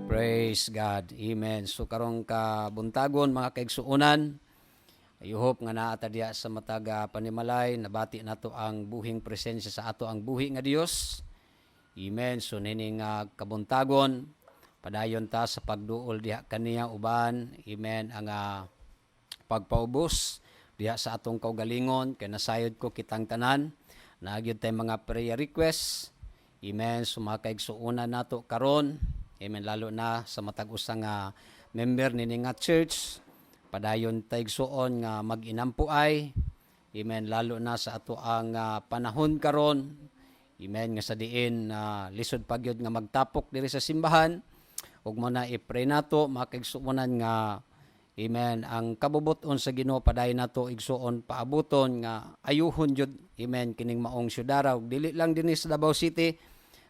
Praise God. Amen. So karong kabuntagon mga kaigsuonan, I hope nga naa ta diya sa mataga panimalay nabati nato ang buhing presensya sa ato ang buhi nga Dios. Amen. So nining kabuntagon padayon ta sa pagduol diha kaniya uban. Amen. Ang pagpaubos diha sa atong kaugalingon kay nasayod ko kitang tanan. Nagyud tay mga prayer requests. Amen. So mga kaigsuonan nato karon. Amen. Lalo na sa matag usa nga member nini nga church, padayon tay igsuon nga mag-inampo ay. Amen. Lalo na sa ato ang panahon karon. Amen. Nga sa diin lisod pagyud nga magtapok diri sa simbahan. Ug mo na i-pray nato mga kaigsuonan nga amen ang kabubuton sa Ginoo padayon nato igsuon paabuton nga ayuhon jud amen kining maong syudara ug dili lang dinhi sa Davao City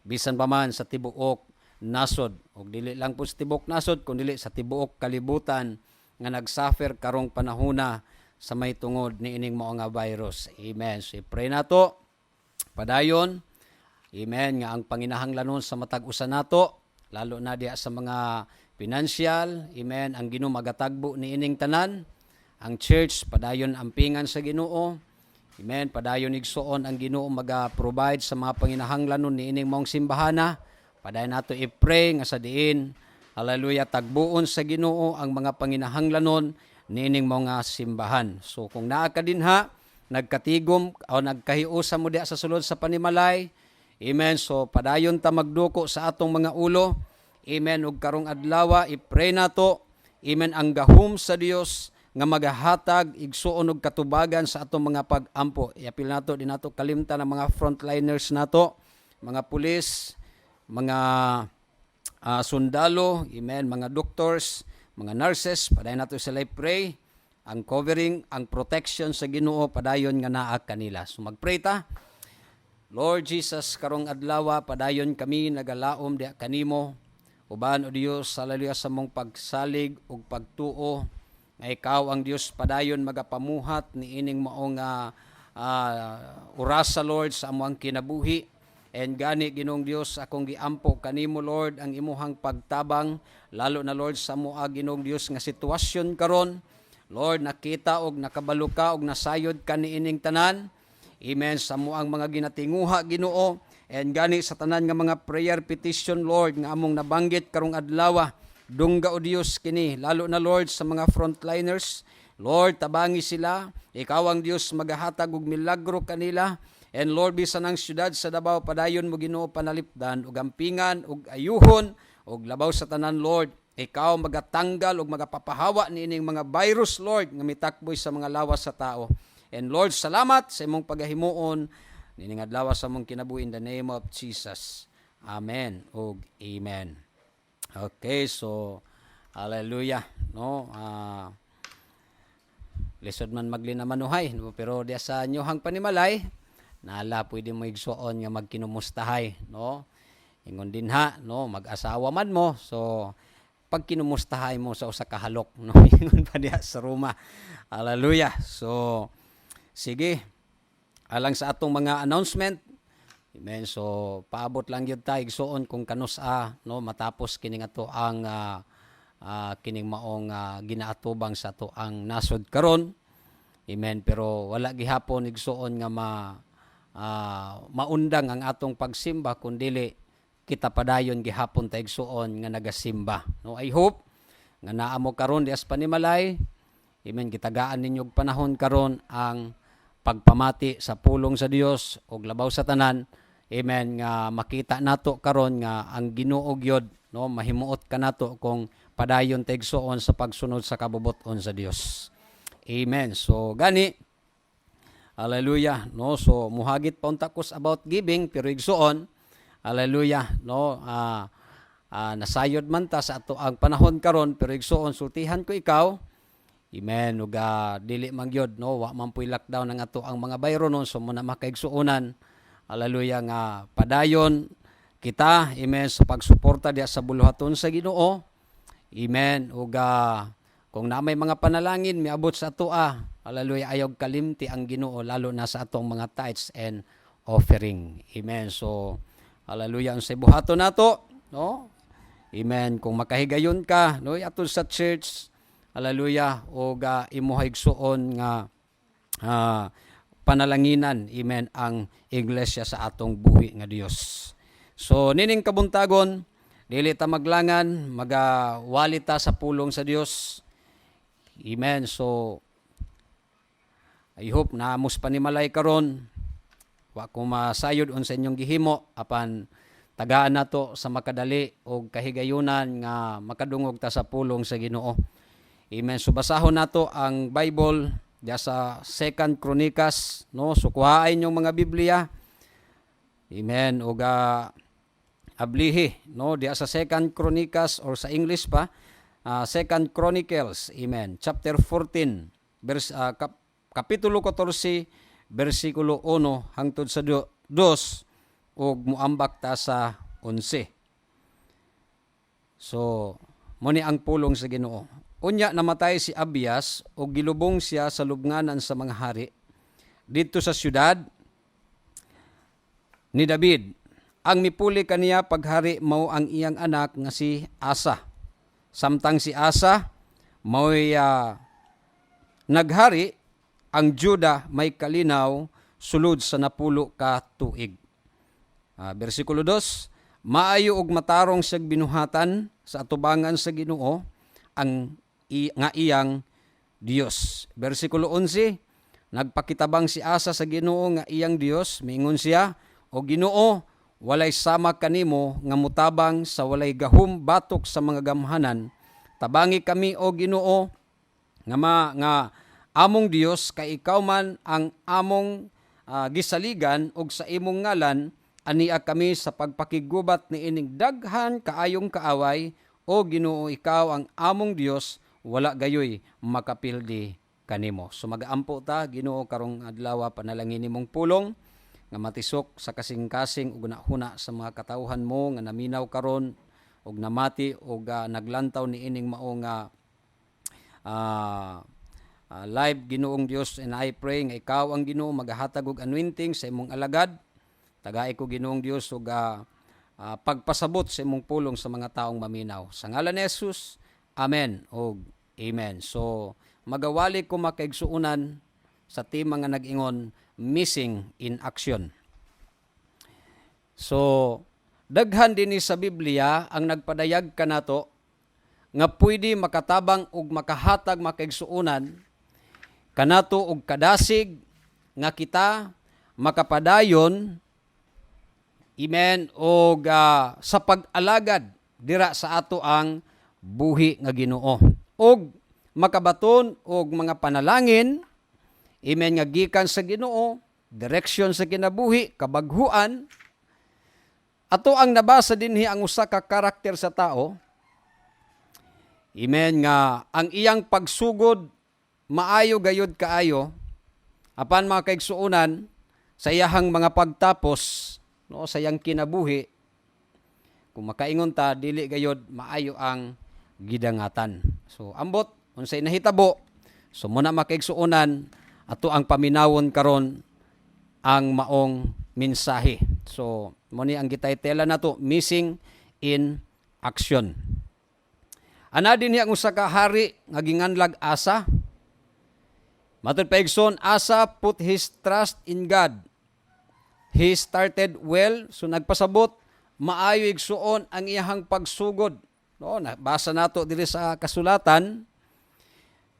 bisan pa man sa tibuok nasod ug dili lang po sa tibuok nasod kundi dili sa tibuok kalibutan nga nagsuffer karong panahona sa may tungod ni ining mao nga virus. Amen. So pray nato padayon amen nga ang panginahanglanon sa matag usa nato lalo na diya sa mga financial, amen, ang Ginoo magatagbo ni ining tanan, ang church padayon ampingan sa Ginoo. Amen, padayon igsuon ang Ginoo maga-provide sa mga panginahanglanon ni ining maong simbahana. Padayon nato i-pray nga sa diin, hallelujah, tagbuon sa Ginoo ang mga panginahanglanon ni ining mga simbahan. So kung naa ka dinha, nagkatigom o nagkahiusa mo diha sa sulod sa panimalay, amen, so padayon ta magduko sa atong mga ulo. Amen. Ug karong adlaw i-pray nato, amen, ang gahom sa Dios nga magahatag igsuon og katubagan sa atong mga pag-ampo. Iapil nato din nato kalimtan ang mga frontliners nato, mga pulis, mga sundalo, amen, mga doctors, mga nurses, padayon nato sila i-pray ang covering, ang protection sa Ginoo padayon nga naa kanila. So magpray ta. Lord Jesus, karong adlaw padayon kami nagalaom diha kanimo. Uban o Dios, hallelujah, sa mong pagsalig ug pagtuo nga ikaw ang Dios padayon magapamuhat ni ining maong orasa Lord sa among kinabuhi. And gani Ginoong Dios akong giampo kanimo Lord ang imuhang pagtabang lalo na Lord sa moa Ginoong Dios nga sitwasyon karon. Lord, nakita og nakabalo ka og nasayod ka ni ining tanan. Amen. Sa moang mga ginatinguha Ginoo. And gani sa tanan nga mga prayer petition, Lord, nga among nabanggit karong adlaw, dungga o Dios kini, lalo na Lord sa mga frontliners. Lord, tabangi sila, ikaw ang Dios magahatag og milagro kanila. And Lord, bisan ang syudad sa Davao, padayon mo Ginoo panalipdan, ug ampingan, ug ayuhon, ug labaw sa tanan, Lord. Ikaw magatanggal ug magapapahawa ni ining mga virus, Lord, nga mitakboy sa mga lawas sa tao. And Lord, salamat sa imong pagahimuon nining adlaw sa mong kinabuhi in the name of Jesus. Amen ug amen. Okay, so hallelujah, no? Lisod man maglinamanhuhay, no? Pero diya sa nyohang panimalay, nala pwede mo igsuon nga magkinumustahay, no? Ingon dinha, no, mag-asawa man mo. So pag kinumustahay mo sa usa ka halok, no, ingon pa diya sa Roma. Hallelujah. So sige, alang sa atong mga announcement, amen, so paabot lang yun tayo igsuon kung kanusa, no, matapos kining ato ang kining maong ginaatubang sa ato ang nasod karon, amen, pero wala gihapon igsuon nga maundang ang atong pagsimba kundili kita padayon gihapon ta igsuon nga nagasimba, no. I hope nga naa mo karon dias panimalay, amen, gitagaan ninyo panahon karon ang pagpamati sa pulong sa Dios ug labaw sa tanan, amen, nga makita nato karon nga ang Ginoo gyud, no, mahimuot ka nato kung padayon ta igsuon sa pagsunod sa kabubuton sa Dios. Amen. So gani, hallelujah, no, so muhagit pa untakos about giving pero igsuon, hallelujah, no, nasayod man ta sa ato ang panahon karon pero igsuon sultihan ko ikaw. Amen. Ug dili man gyud, no, wa man puy lockdown ang ato ang mga bayro non, so muna makaigsuonan, hallelujah, nga padayon kita, amen, sa pagsuporta diya sa buluhaton sa Ginoo. Amen. Ug kung na may mga panalangin miabot sa ato, hallelujah, ayaw kalimti ang Ginoo lalo na sa atong mga tithes and offering. Amen. So hallelujah, ang buhaton nato, no, Amen. Kung makahigayon ka, no, ato sa church, hallelujah, o imuhay igsuon nga panalanginan, amen, ang iglesia sa atong buhi nga Dios. So, nining kabuntagon, dili ta maglangan, magawali ta sa pulong sa Dios. Amen. So, I hope na mus panimalay karon. Wa ko masayod unsa inyong gihimo apan tagaan nato sa makadali og kahigayunan nga makadungog ta sa pulong sa Ginoo. Amen. So basahon nato ang Bible diya sa 2 Chronikas, no? So kuhain yung mga Biblia. Amen. Og ablihi, no? Diya sa 2 Chronikas or sa English pa, 2 Chronicles, amen. Chapter 14, kapitulo 14, versikulo 1 hangtod sa 2 ug muambak ta sa 11. So, muni ang pulong sa Ginoo. Unya namatay si Abias o gilubong siya sa lubnganan sa mga hari dito sa siyudad ni David. Ang mipuli kaniya paghari mao ang iyang anak nga si Asa. Samtang si Asa mao'y naghari, ang Juda may kalinaw sulod sa napulo ka tuig. Versikulo 2, maayo og matarong siyag binuhatan sa atubangan sa Ginoo ang nga iyang Dios. Versikulo 11, nagpakitabang si Asa sa Ginoo nga iyang Dios, miingon siya, o Ginoo, walay sama kanimo nga mutabang sa walay gahom batok sa mga gamhanan. Tabangi kami o Ginoo nga among Dios kay ikaw man ang among gisaligan og sa imong ngalan ania kami sa pagpakigubat ni ining daghan kaayong kaaway o Ginoo ikaw ang among Dios wala gayoy makapildi kanimo. So magaampo ta Ginoo karong adlaw panalangin nimong pulong nga matisok sa kasing-kasing ug hunahuna sa mga katawhan mo nga naminaw karon ug namati ug naglantaw ni ining mao nga live Ginoong Dios, and I pray nga ikaw ang Ginoo magahatag og anointing sa imong alagad. Tagay ko Ginoong Dios ug pagpasabot sa imong pulong sa mga taong maminaw. Sa ngalan ni Jesus, amen o amen. So magawali ko makaigsuunan sa tema nga nag-ingon missing in action. So daghan din sa Biblia ang nagpadayag kanato nga pwede makatabang og makahatag makaigsuunan kanato og kadasig nga kita makapadayon, amen, og sa pag-alagad dira sa ato ang buhi nga Ginoo og makabaton og mga panalangin, amen, nga gikan sa Ginoo, direksyon sa kinabuhi, kabaghuan. Ato ang nabasa dinhi ang usa ka karakter sa tao, amen, nga ang iyang pagsugod maayo gayud kaayo apan mga kaigsuunan sa iyahang mga pagtapos, no, sa iyang kinabuhi, kung makaingon ta dili gayud maayo ang gidangatan. So ambot unsay nahitabo, so muna makaigsuunan ato ang paminawon karon ang maong mensahe. So muni ang gitaytela nato missing in action. Ana dinhi ang usa ka hari nga ginganlag Asa. Matud paigsoon, Asa put his trust in God. He started well, so nagpasabot maayo igsuon ang iyahang pagsugod. No, nabasa nato diri sa kasulatan.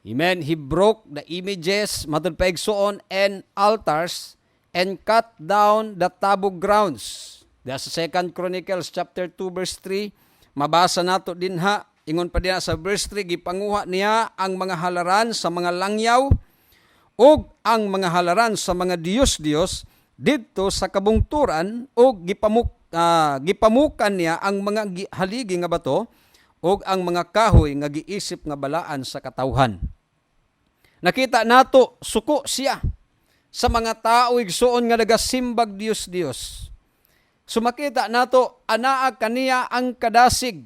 Amen. He broke the images, matud paigsoon, and altars and cut down the taboo grounds. That's 2 Chronicles chapter 2 verse 3. Mabasa nato dinha, ingon pa dinha sa verse 3, gipanguha niya ang mga halaran sa mga langyaw ug ang mga halaran sa mga Diyos-Diyos didto sa kabungturan ug gipamukan niya ang mga haligi nga bato ug ang mga kahoy nga giisip nga balaan sa katawhan. Nakita nato suko siya sa mga tao igsuon nga nagasimbag Dios-Dios. Sumakita nato anaa kaniya ang kadasig.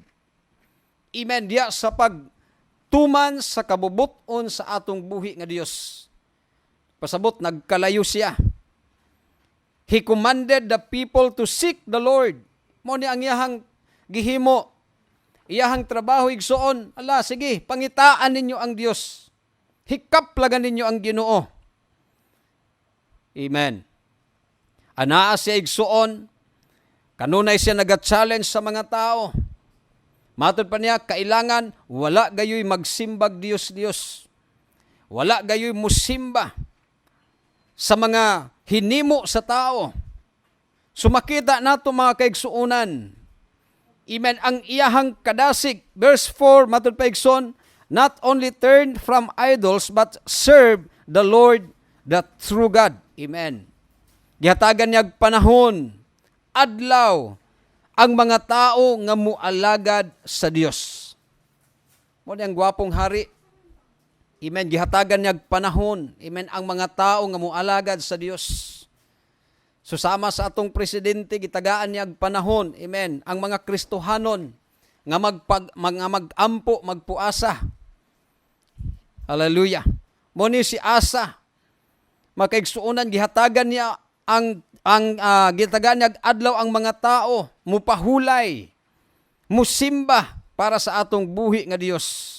Amen, diya sa pagtuman sa kabubuton sa atong buhi nga Dios. Pasabot nagkalayo siya. He commanded the people to seek the Lord. Mo ni ang iyahang gihimo. iyahang trabaho igsuon, ala sige, pangitaan ninyo ang Dios. Hikaplagan ninyo ang Ginoo. Amen. Anaa siya igsuon, kanunay siya naga-challenge sa mga tao. Matod pa niya, kailangan wala gayoy magsimbag Diyos. Wala gayoy musimba sa mga hinimo sa tao. Sumakita nato mga kaigsuunan. Amen. Ang iyahang kadasig, verse 4, matod pa igsoon, not only turn from idols, but serve the Lord, the true God. Amen. Gihatagan niyag panahon, adlaw, ang mga tao nga mualagad sa Dios. Mo ang gwapong hari. Amen. Gihatagan niyag panahon. Amen. Ang mga tao nga mualagad sa Dios. Susama sa atong presidente, gitagaan niyag panahon. Amen. Ang mga Kristohanon nga magampo, magpuasa. Hallelujah. Mo ni si Asa, makaigsuunan, gihatagan niya gitagaan niya adlaw ang mga tao, mupahulay, musimba para sa atong buhi nga Dios.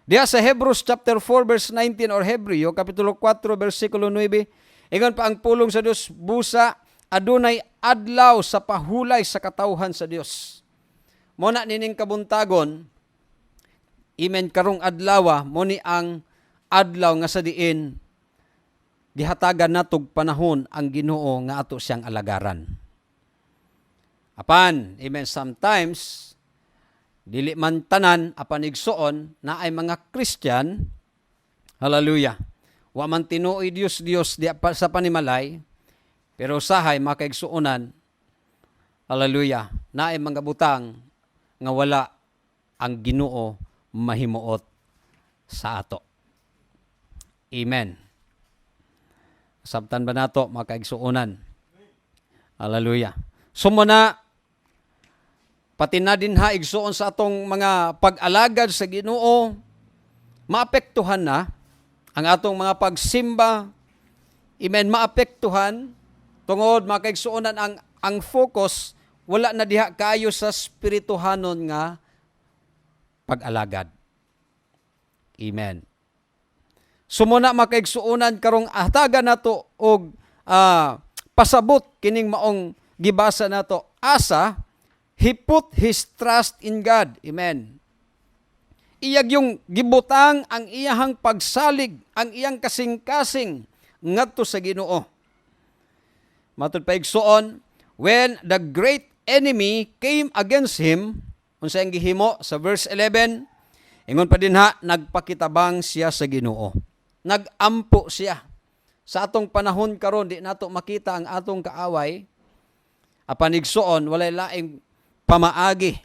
Diya sa Hebrews chapter 4 verse 19 or Hebreo kapitulo 4 versikulo 9, ingon pa ang pulong sa Dios busa adunay adlaw sa pahulay sa katawhan sa Dios. Mo na nining kabuntagon, amen, karong adlaw mo ni ang adlaw nga sa diin gihatagan natog panahon ang Ginoo nga ato siyang alagaran. Apan, amen, sometimes, dili man tanan, apan igsoon, na ay mga Christian, hallelujah, wa man tinuoy Dios di sa panimalay, pero sahay makaigsuonan, hallelujah, na ay mga butang nga wala ang Ginoo mahimuot sa ato. Amen. Sabtan ba nato makaigsuonan? Hallelujah. Sumuna, pati na din ha, igsuon sa atong mga pag-alagad sa Ginoo, maapektuhan na ang atong mga pagsimba. Amen, maapektuhan, tungod makaigsuonan ang focus, wala na diha kayo sa spirituhanon nga pag-alagad. Amen. Sumuna makaigsuunan karong hatagan nato og pasabot kining maong gibasa nato. Asa, he put his trust in God. Amen. Iyag yung gibutang ang iyahang pagsalig, ang iyang kasing-kasing ngadto sa Ginoo. Matud pa igsuon, when the great enemy came against him, unsa ang gihimo sa verse 11, ingon pa din ha, nagpakitabang siya sa Ginoo. Nagampo siya. Sa atong panahon karon di nato makita ang atong kaaway. Apan igsuon walay laing pamaagi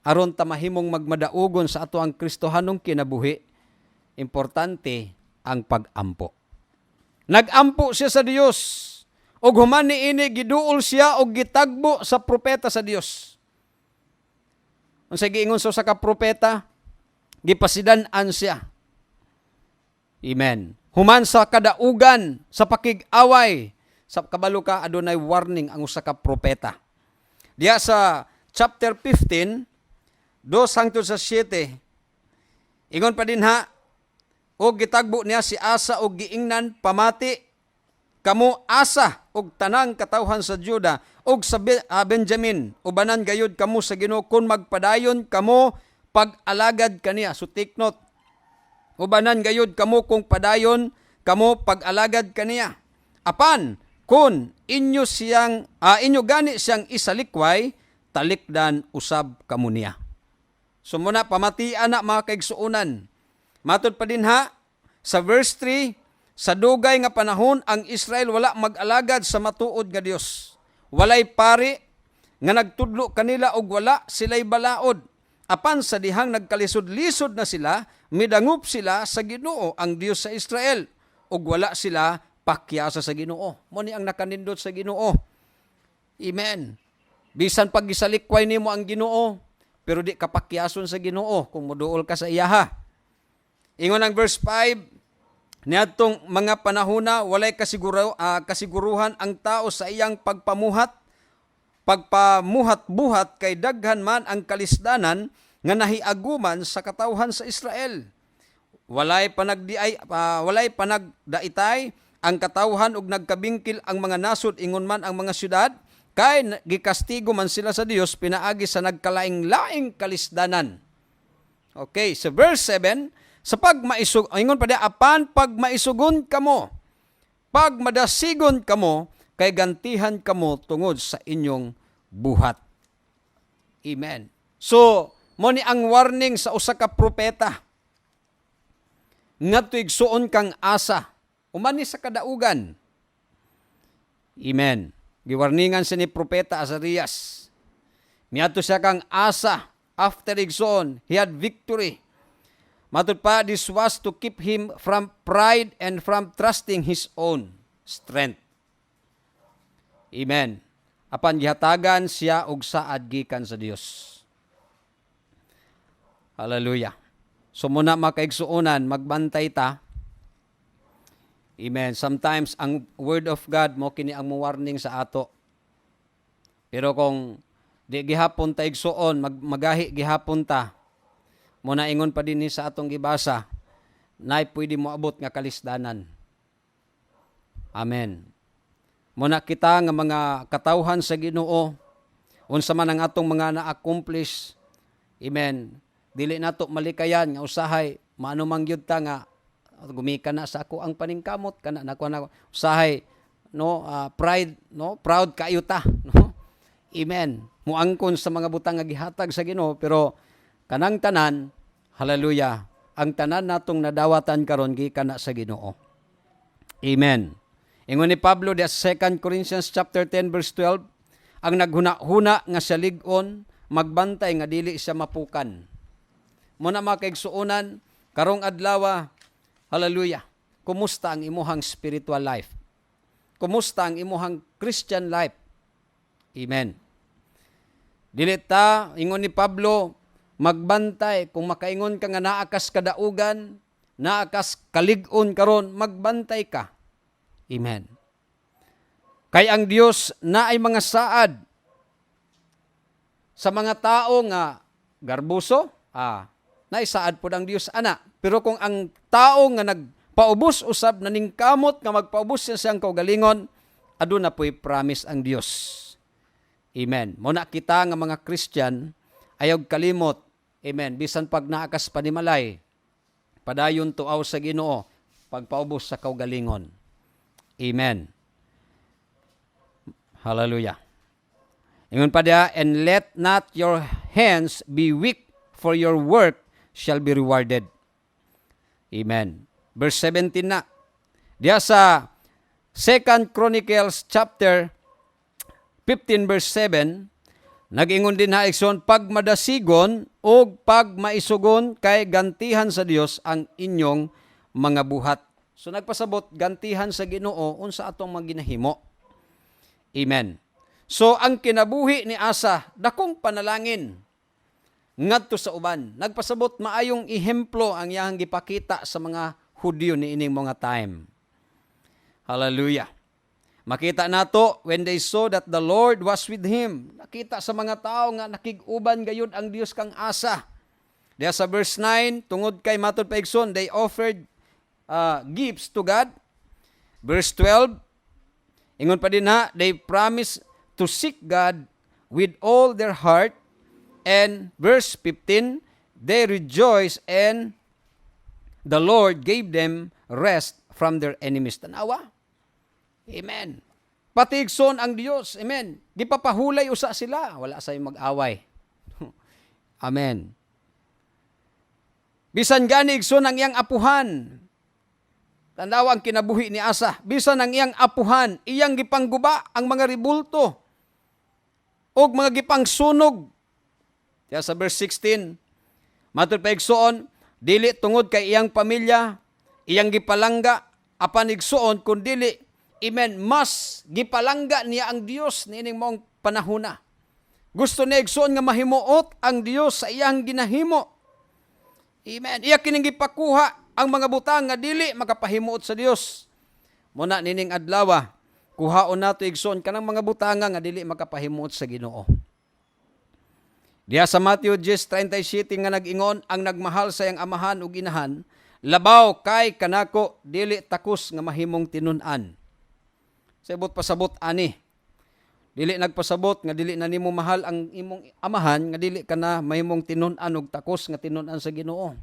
aron ta mahimong magmadaugon sa ato ang Kristohanong kinabuhi. Importante ang pag-ampo. Nagampo siya sa Dios. Og human niini giduol siya og gitagbo sa propeta sa Dios. Unsa giingon sa ka propeta? Gipasidan-an siya. Amen. Human sa kadaugan, sa pakig-away, sa kabalo ka, adunay warning ang usa ka propeta. Diya sa chapter 15, 2 hangtod sa 7, ingon pa din ha, og gitagbo niya si Asa og giingnan pamati, kamo Asa og tanang katawhan sa Juda, og sa Benjamin, ubanan gayud kamo sa Ginoo kun magpadayon kamo pag-alagad kaniya. So take note, ubanan gayud kamo kung padayon kamo pag-alagad kaniya. Apan kun inyo gani siyang isalikway, talikdan usab kamo niya. So muna pamatian na mga kaigsuunan. Matod pa din ha sa verse 3, sa dugay nga panahon ang Israel wala mag-alagad sa matuod nga Dios. Walay pari nga nagtudlo kanila og wala sila'y balaod. Apan sa dihang nagkalisod-lisod na sila, midangup sila sa Ginoo ang Dios sa Israel, ug wala sila pakyasa sa Ginoo. Mo ni ang nakanindot sa Ginoo. Amen. Bisan pag gisalikway nimo ang Ginoo, pero di ka pakyason sa Ginoo kung moduol ka sa iyaha. Ingon ang verse 5, niadtong mga panahona walay kasiguruhan ang tao sa iyang pagpamuhat-buhat kay daghan man ang kalisdanan, nga nahiaguman sa katawhan sa Israel. Walay panagdaitay ang katawhan ug nagkabingkil ang mga nasod ingon man ang mga syudad, kay gikastigo man sila sa Dios pinaagi sa nagkalaing-laing kalisdanan. Okay, so verse 7, sa ingon pa dia, apan pagmaisugon kamo, pag madasigon kamo, kay gantihan kamo tungod sa inyong buhat. Amen. So, mo ni ang warning sa usa ka propeta. Ngadto igsuon kang asa, umani sa kadaugan. Amen. Giwarningan sa ni propeta Azarias. Miadto siya kang asa, after igsuon, he had victory. Matud pa, this was to keep him from pride and from trusting his own strength. Amen. Apan gihatagan siya og saad gikan sa Dios. Hallelujah. So muna makaigsuonan, magbantay ta. Amen. Sometimes ang word of God mo kini ang warning sa ato. Pero kung di gihapon ta igsuon, magahi gihapon ta, muna ingon pa din sa atong gibasa, nay pwede mo abot nga kalisdanan. Amen. Muna kita nga mga katawhan sa Ginoo, unsa man ang atong mga na-accomplish, amen, dili nato malikayan nga usahay maano man gyud ta nga gumika na sa ako ang paningkamot kana nako na usahay pride proud kayo ta amen, muangkon sa mga butang nga gihatag sa Ginoo, pero kanang tanan, hallelujah, ang tanan natong nadawatan karon gikan na sa Ginoo. Amen. Ingon ni Pablo sa 2 Corinthians chapter 10 verse 12, ang naghuna-huna nga siya lig-on, magbantay nga dili siya mapukan. Muna makaigsuonan, karong adlaw, hallelujah, kumusta ang imuhang spiritual life? Kumusta ang imuhang Christian life? Amen. Dili ta, ingon ni Pablo, magbantay. Kung makaingon ka nga naakas kadaugan, naakas kalig-on karon, magbantay ka. Amen. Kay ang Dios na ay mga saad sa mga tao nga garbuso, naisaad po ang Dios ana. Pero kung ang tao nga nagpaubos usab naningkamot nga magpaubos siya siyang kaugalingon, aduna po'y promise ang Dios. Amen. Muna kita nga mga Christian ayog kalimot, amen, bisan pag naakas panimalay, padayon tuaw sa Ginoo, pagpaubos sa kaugalingon. Amen. Hallelujah. Ingon pa dia, and let not your hands be weak, for your work shall be rewarded. Amen. Verse 17 na. Diya sa 2 Chronicles chapter 15 verse 7, nag-ingon din ha ikson, pag madasigon o pag maisugon kay gantihan sa Dios ang inyong mga buhat. So nagpasabot, gantihan sa Ginoo unsa atong maginahimo. Amen. So ang kinabuhi ni Asa, dakong panalangin ngadto sa uban. Nagpasabot maayong ihemplo ang iyang gipakita sa mga Hudyo ni ining mga time. Hallelujah. Makita nato when they saw that the Lord was with him. Nakita sa mga tao nga nakig-uban gayud ang Dios kang Asa. Diya sa verse 9, tungod kay matod paigsoon, they offered gifts to God. Verse 12, ingon pa din ha, they promised to seek God with all their heart. And verse 15, they rejoiced and the Lord gave them rest from their enemies. Tanawa. Amen. Patigson ang Dios. Amen. Gipapahulay usa sila. Wala say mag-away. Amen. Bisan gani igsoon ang iyang apuhan. Tanawa ang kinabuhi ni Asa. Bisan ang iyang apuhan, iyang gipangguba ang mga ribulto og mga gipangsunog. Kaya sa verse 16, matod pa igsoon, dili tungod kay iyang pamilya, iyang gipalangga, apan igsoon kun dili, amen, mas gipalangga niya ang Dios niining mong panahona. Gusto niya igsoon nga mahimuot ang Dios sa iyang ginahimo. Amen. Iya kining gipakuha ang mga butang nga dili makapahimuot sa Dios. Muna nining adlaw, kuhaon nato igsoon kanang mga butanga nga dili makapahimuot sa Ginoo. Diha sa Matthew 10:37 nga nag-ingon, ang nagmahal sa iyang amahan ug inahan, labaw kay kanako dili takos nga mahimong tinun-an. Sabot pasabot ani. Dili nagpasabot nga dili na nimo mahal ang imong amahan nga dili ka na mahimong tinun-an og takos nga tinun-an sa Ginoo.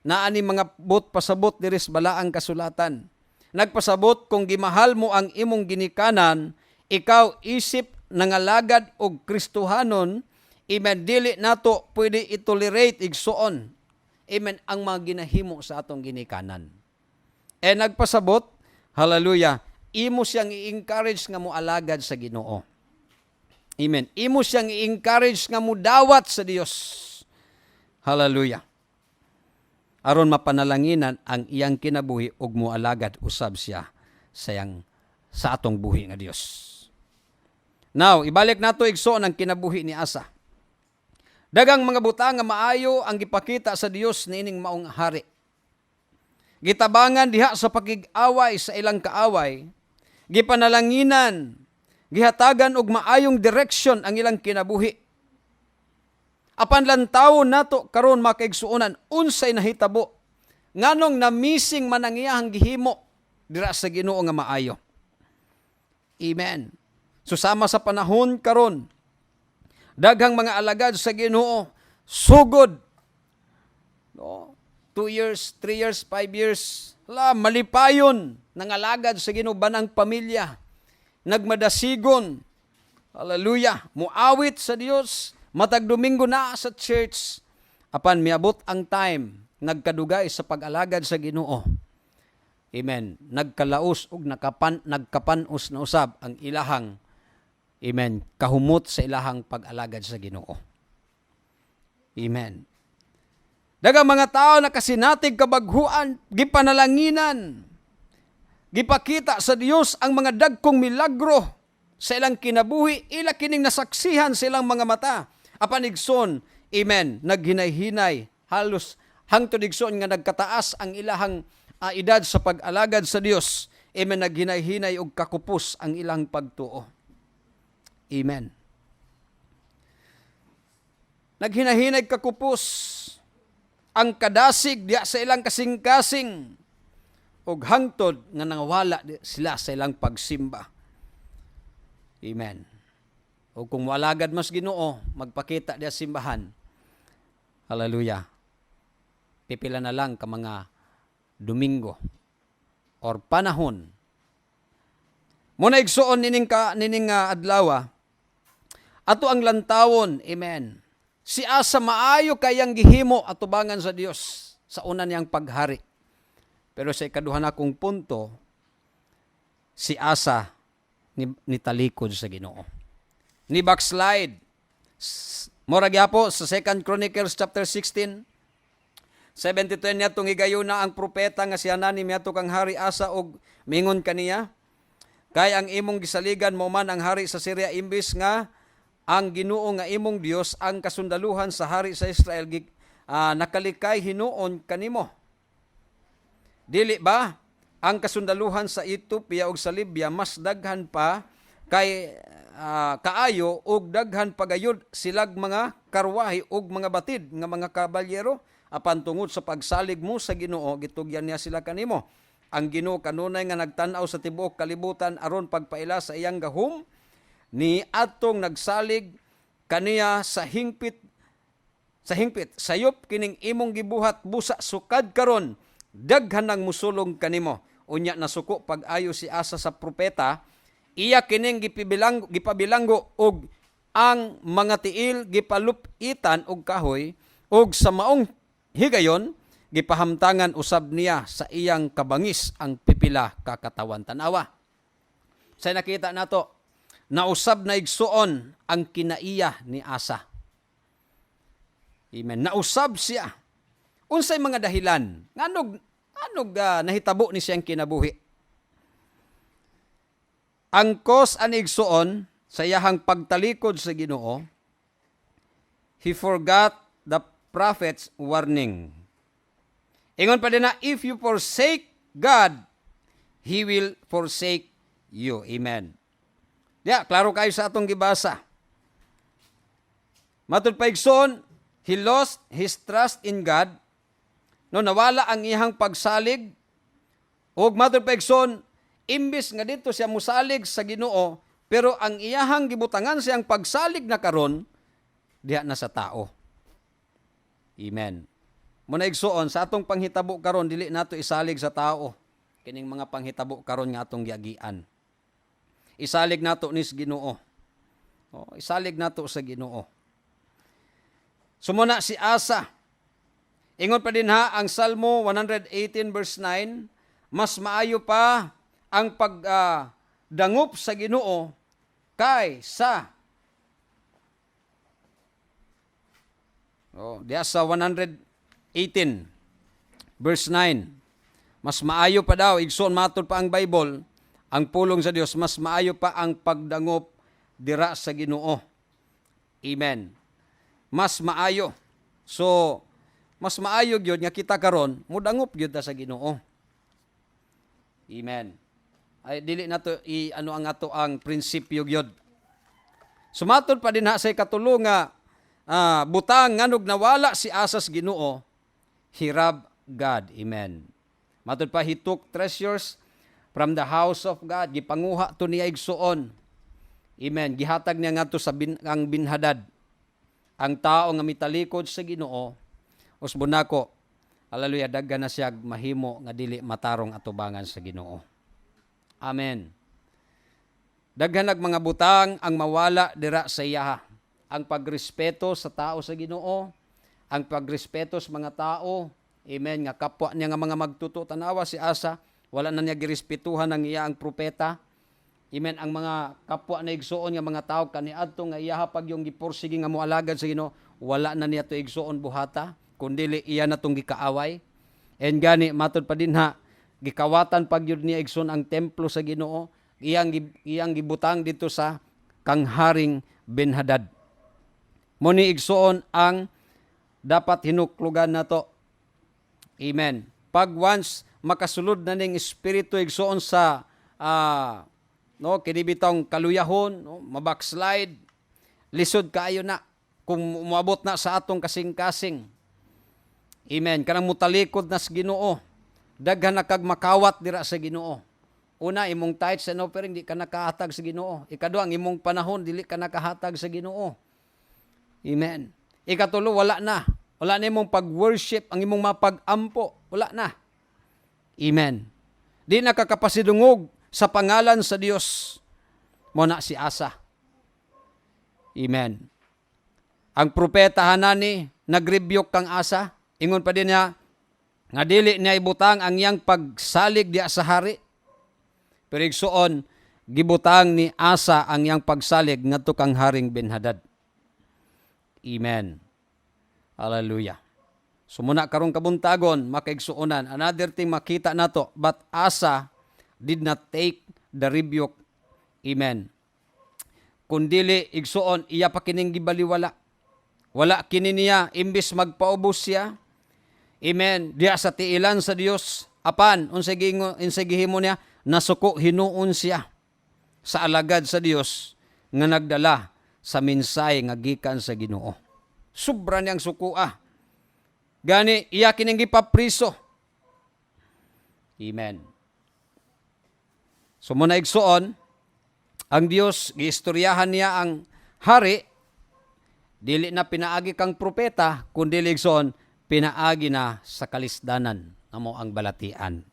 Naa ni mga bot pasabot diri sa balaang kasulatan. Nagpasabot kung gimahal mo ang imong ginikanan, ikaw isip nangalagad og Kristohanon, amen, dili nato pwede itolerate igsuon, amen, ang mga ginahimo sa atong ginikanan. Nagpasabot, hallelujah, imo siyang i-encourage nga mo alagad sa Ginoo. Amen. Imo siyang i-encourage nga mo dawat sa Dios. Hallelujah. Aron mapanalanginan ang iyang kinabuhi ug mo alagad usab siya sa atong buhi nga Dios. Now, ibalik nato igsoon ang kinabuhi ni Asa. Dagang mga butang nga maayo ang gipakita sa Dios niining maong hari. Gitabangan diha sa pakig-away sa ilang kaaway, gipanalanginan, gihatagan og maayong direksyon ang ilang kinabuhi. Apan lantaw nato karon makaigsuonan unsay nahitabo nganong na-missing man ang iyang gihimo dira sa Ginoo nga maayo. Amen. Susama sa panahon karon, daghang mga alagad sa Ginoo sugod. No? 2 years, 3 years, 5 years, malipayon ng alagad sa Ginoo banang pamilya. Nagmadasigon, hallelujah, muawit sa Dios, matag Domingo na sa church, apan miabot ang time, nagkadugay sa pag-alagad sa Ginoo. Amen. Nagkalaos ug nagkapanos na usab ang ilahang, amen, kahumot sa ilahang pag-alagad sa Ginoo. Amen. Daghang mga tao nakasinatig kabaghuan, gipanalanginan, gipakita sa Dios ang mga dagkong milagro sa ilang kinabuhi, ila kining nasaksihan sa ilang mga mata. Apan igsoon, amen, naghinay-hinay, halos hangtod igsoon nga nagkataas ang ilahang edad sa pag-alagad sa Dios. Amen, naghinay-hinay og kakupos ang ilang pagtuo. Amen. Naghinay-hinay kakupos ang kadasig diya sa ilang kasing-kasing ug hangtod nga nangawala sila sa ilang pagsimba. Amen. O kung walagad mas Ginoo, magpakita diya simbahan. Hallelujah. Pipila na lang ka mga Domingo or panahon. Muna igsuon nining adlaw. Ato ang lantawon, amen. Si Asa maayo kayang gihimo atubangan sa Dios sa una niyang paghari. Pero sa ikaduhan akong punto, si Asa nitalikod sa Ginoo. Ni backslide. Mura gyapon sa 2 Chronicles chapter 16, 72 niya itong higayuna ang propeta nga si Hanani miato kang hari Asa og mingon kaniya, kay ang imong gisaligan mo man ang hari sa Syria imbis nga ang Ginoo nga imong Dios ang kasundaluhan sa hari sa Israel nakalikay hinuon kanimo. Dili ba ang kasundaluhan sa Ethiopia ug sa Libya mas daghan pa kay kaayo ug daghan pagayod silag mga karwahe ug mga batid nga mga kabalyero, apan tungod sa pagsalig mo sa Ginoo gitugyan niya sila kanimo. Ang Ginoo kanunay nga nagtan-aw sa tibuok kalibutan aron pagpaila sa iyang gahom ni atong nagsalig kaniya sa hingpit sayop kining imong gibuhat busa sukad karon daghan nang musulong kanimo. Unya nasuko pag-ayo si Asa sa propeta, iya kining gipabilanggo og ang mga tiil gipalupitan og kahoy og sa maong higayon gipahamtangan usab niya sa iyang kabangis ang pipila ka katawan tanawa. Sa nakita nato, nausab na igsuon ang kinaiya ni Asa. Amen. Nausab siya. Unsay mga dahilan? Nganog nahitabo ni siyang kinabuhi. Ang cause ani igsuon sa iyahang pagtalikod sa Ginoo, he forgot the prophet's warning. Ingon pa din na, if you forsake God, He will forsake you. Amen. Klaro kayo sa atong gibasa. Matod pa igsoon, he lost his trust in God. No, nawala ang iyang pagsalig. Ug matod pa igsoon, imbis nga dito siya musalig sa Ginoo, pero ang iyahang gibutangan siyang pagsalig na karon diha na sa tao. Amen. Muna igsoon sa atong panghitabo karon dili nato isalig sa tao. Kining mga panghitabo karon nga atong giagian. Isalig nato ni sa Ginoo. Isalig nato sa Ginoo. Sumuna si Asa. Ingon pa din ha ang Salmo 118 verse 9, mas maayo pa ang pagdangop sa Ginoo kaysa diya sa 118 verse 9. Mas maayo pa daw, igsoon matod pa ang Bible, ang pulong sa Dios, mas maayo pa ang pagdangop dira sa Ginoo. Amen. Mas maayo. So, mas maayo gyud nga kita karon mudangop gyud ta sa Ginoo. Amen. Ay dili nato ano ang ato ang prinsipyo gyud. Sumatod pa din ha sa ikatulo nga butang nganog nawala si Asa sa Ginoo, hirab God. Amen. Matod pa, he took treasures from the house of God. Gipanguha to niya igsuon. Amen. Gihatag niya nga to sa ang binhadad. Ang tao nga mitalikod sa Ginoo, usbunako, haleluya, daghan na siya mahimo nga dili matarong atubangan sa Ginoo. Amen. Daghan nag mga butang ang mawala dira sa iya. Ang pagrespeto sa tao sa Ginoo, ang pagrespeto sa mga tao, amen, nga kapwa niya nga mga magtuto. Tanawa si Asa, wala na niya girespetuhan ng iya ang propeta. Amen, ang mga kapwa na igsuon nga mga tao kaniadto nga iya pag yung gipursige nga moalagad sa Ginoo, wala na niya to igsuon buhata, kundi iya na tong gikaaway. And gani matod pa din ha, gikawatan pag yun niya igsuon ang templo sa Ginoo, iyang gibutang dito sa kangharing Benhadad. Muni igsuon ang dapat hinuklugan nato. Amen. Pag once makasulod na ning espiritu igsuon sa kinibitong kaluyahon, mabackslide, lisod kaayo na kung umabot na sa atong kasing-kasing. Amen. Kanang mutalikod na sa Ginoo, daghan na kag makawat dira sa Ginoo. Una, imong tithes and offering di ka nakahatag sa Ginoo. Ikaduha, ang imong panahon dili ka nakahatag sa Ginoo. Amen. Ikatulo, wala na. Wala na imong pag-worship, ang imong mapag-ampo. Wala na. Amen. Di nakakapasidungog sa pangalan sa Dios. Muna si Asa. Amen. Ang propeta Hanani, nag-rebuke kang Asa. Ingon pa din niya, nga dili niya ibutang ang iyang pagsalig diya sa hari. Pero igsuon, gibutang ni Asa ang iyang pagsalig ngadto kang haring Benhadad. Amen. Hallelujah. Sumuna karong kabuntagon, makaigsuonan. Another thing makita nato, but Asa did not take the rebuke. Amen. Kundili igsuon, iya pa kining gibaliwala. Wala kini niya, imbis magpaubos siya. Amen. Diya sa tiilan sa Dios. Apan, unsay gihimo niya, nasuko hinuon siya sa alagad sa Dios nga nagdala sa minsay nga gikan sa Ginoo. Sobra niyang sukua. Gani, iya kining gipapriso. Amen. So muna igsuon, ang Dios, giistoryahan niya ang hari, dili na pinaagi kang propeta, kundi igsuon, pinaagi na sa kalisdanan, namo ang balatian.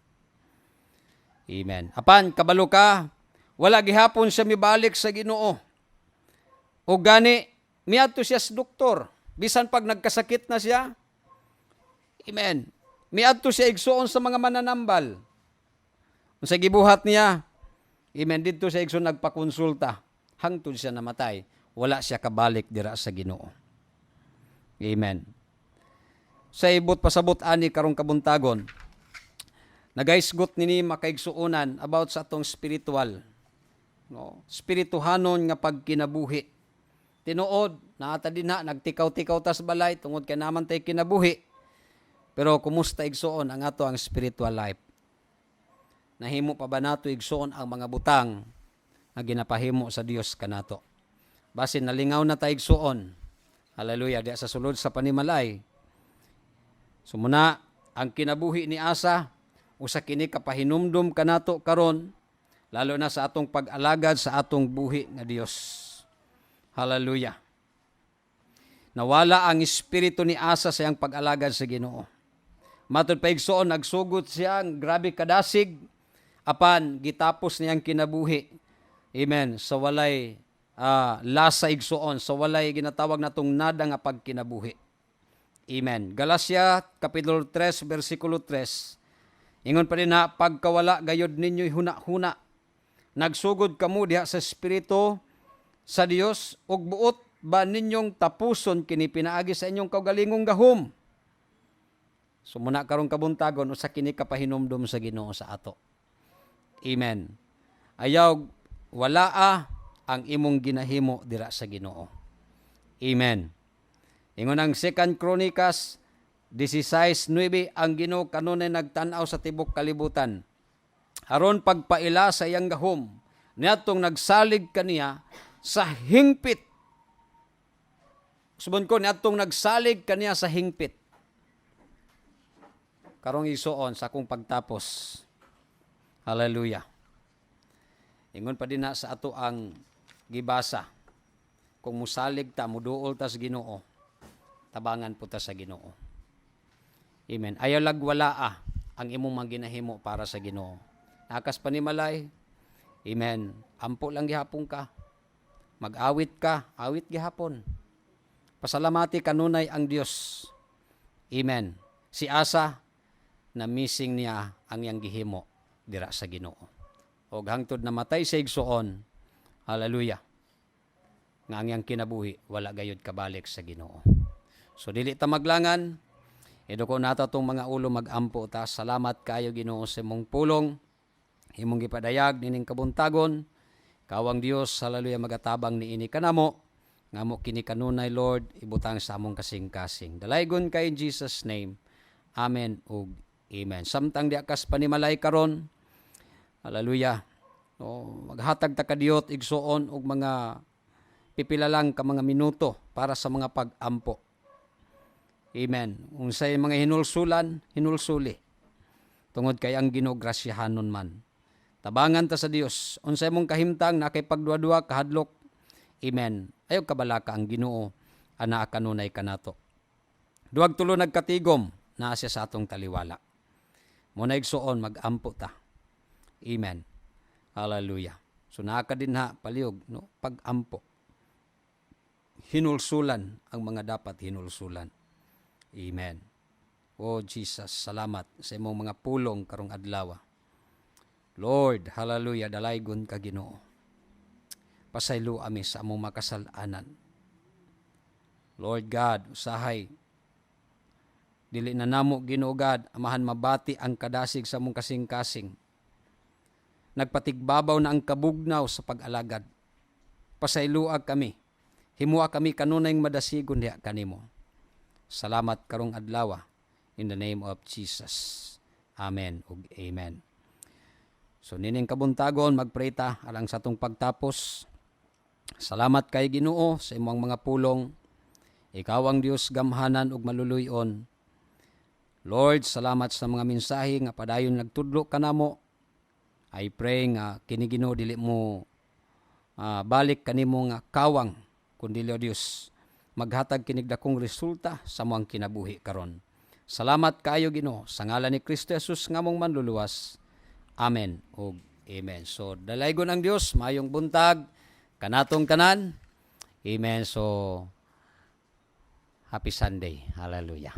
Amen. Apan, kabalo ka, wala gihapon siya mibalik sa Ginoo. O gani, miadto siya sa doktor. Bisan pag nagkasakit na siya, amen, miadto siya igsuon sa mga mananambal. Kung sa gibuhat niya, amen, dito siya igsuon nagpakonsulta. Hangtod siya namatay. Wala siya kabalik dira sa Ginoo. Amen. Sa ibot pasabot ani karong kabuntagon, nagaisgot nini makaigsuonan about sa atong spiritual, spirituhanon nga pagkinabuhi. Tinuod, naata din na, nagtikaw-tikaw tas balay, tungod kay naman tayo kinabuhi. Pero kumusta igsuon ang ato ang spiritual life? Nahimo pa ba nato igsuon ang mga butang na ginapahimo sa Dios kanato? Basin nalingaw na tayo igsuon Hallelujah. Diya sa sulod sa panimalay. Sumuna, ang kinabuhi ni Asa, usa kini kapahinumdum kanato karon, lalo na sa atong pag-alagad sa atong buhi nga Dios. Hallelujah. Nawala ang espiritu ni Asa sa iyang pag-alagad sa Ginoo. Matod pa igsoon, nagsugot siya, ang grabe kadasig, apan gitapos niyang kinabuhi. Amen. Sa walay lasa igsoon, sa walay ginatawag natong nada nga pagkinabuhi. Amen. Galacia kapitulo 3 bersikulo 3. Ingon pa rin na, pagkawala gayod ninyo'y huna-huna. Nagsugod kamo diha sa espiritu sa Dios, ug buot ba ninyong tapuson kini pinaagi sa inyong kaugalingong gahom. So muna karong kabuntagon, usa kini kapahinumdum sa Ginoo sa ato. Amen. Ayaw walaa ang imong ginahimo dira sa Ginoo. Amen. Ingon ang 2 Chronicles 16:9, ang Ginoo kanunay nagtan-aw sa tibok kalibutan. Aron pagpaila sa iyang gahom, niadtong nagsalig kaniya sa hingpit. Subon ko, niadtong nagsalig kaniya sa hingpit. Karong isuon sa akong pagtapos. Hallelujah. Ingon pa din na sa ato ang gibasa. Kung musalig ta, muduol ta sa Ginoo, tabangan po ta sa Ginoo. Amen. Ayaw lagwalaa ang imong maginahimo para sa Ginoo. Nakas panimalay. Amen. Ampo lang gihapon ka. Mag-awit ka, awit gihapon. Pasalamati kanunay ang Dios. Amen. Si Asa, na missing niya ang iyang gihimo dira sa Ginoo. Og hangtod namatay sa igsoon, hallelujah, nga ang iyang kinabuhi, wala gayud kabalik sa Ginoo. So dili ta maglangan, iduko nata tong mga ulo magampo ta. Salamat kayo Ginoo sa imong pulong, imong gipadayag nining kabuntagon. Kawang Dios, hallelujah, magatabang niini kanamo, nga mo kini kanunay Lord, ibutang sa among kasing-kasing. Dalaygon kay in Jesus name. Amen ug amen. Samtang diakas panimalay karon, hallelujah, maghatag ta kadiyot igsuon og mga pipila lang ka mga minuto para sa mga pag-ampo. Amen. Unsay mga hinulsulan, hinulsuli. Tungod kay ang Ginoo grasyahanon man. Tabangan ta sa Dios. Unsay mong kahimtang na kay pagduwa-duwa kahadlok. Amen. Ayaw kabalaka ang Ginoo ana kanunay kanato. Duwag tulo nagkatigom na siya sa atong taliwala. Muna igsuon mag-ampo ta. Amen. Hallelujah. So naaka din ha paliog no pag-ampo. Hinulsulan ang mga dapat hinulsulan. Amen. Oh Jesus, salamat sa imong mga pulong karong adlaw. Lord, hallelujah, dalaygon ka Ginoo. Pasaylo ami sa among makasalanan. Lord God, usahay dili na namo Ginoo God, amahan mabati ang kadasig sa among kasing-kasing. Nagpatigbabaw na ang kabugnaw sa pag-alagad. Pasayloag kami. Himua kami kanunayng madasigon diha kanimo. Salamat karong adlaw in the name of Jesus. Amen ug amen. So nining kabuntagon magpray ta alang sa atong pagtapos. Salamat kay Ginoo sa imong mga pulong. Ikaw ang Dios gamhanan ug maluluy-on. Lord, salamat sa mga mensahe nga padayon nagtudlo kanamo. I pray nga kini Ginoo dili mo balik kanimo nga kawang kundi o Dios maghatag kinig dakong resulta sa moang kinabuhi karon. Salamat kayo Ginoo sa ngalan ni Kristo Jesus nga mong manluluwas. Amen ug amen. So dalaygon ang Dios, mayong buntag kanatong tanan. Amen. So happy Sunday. Hallelujah.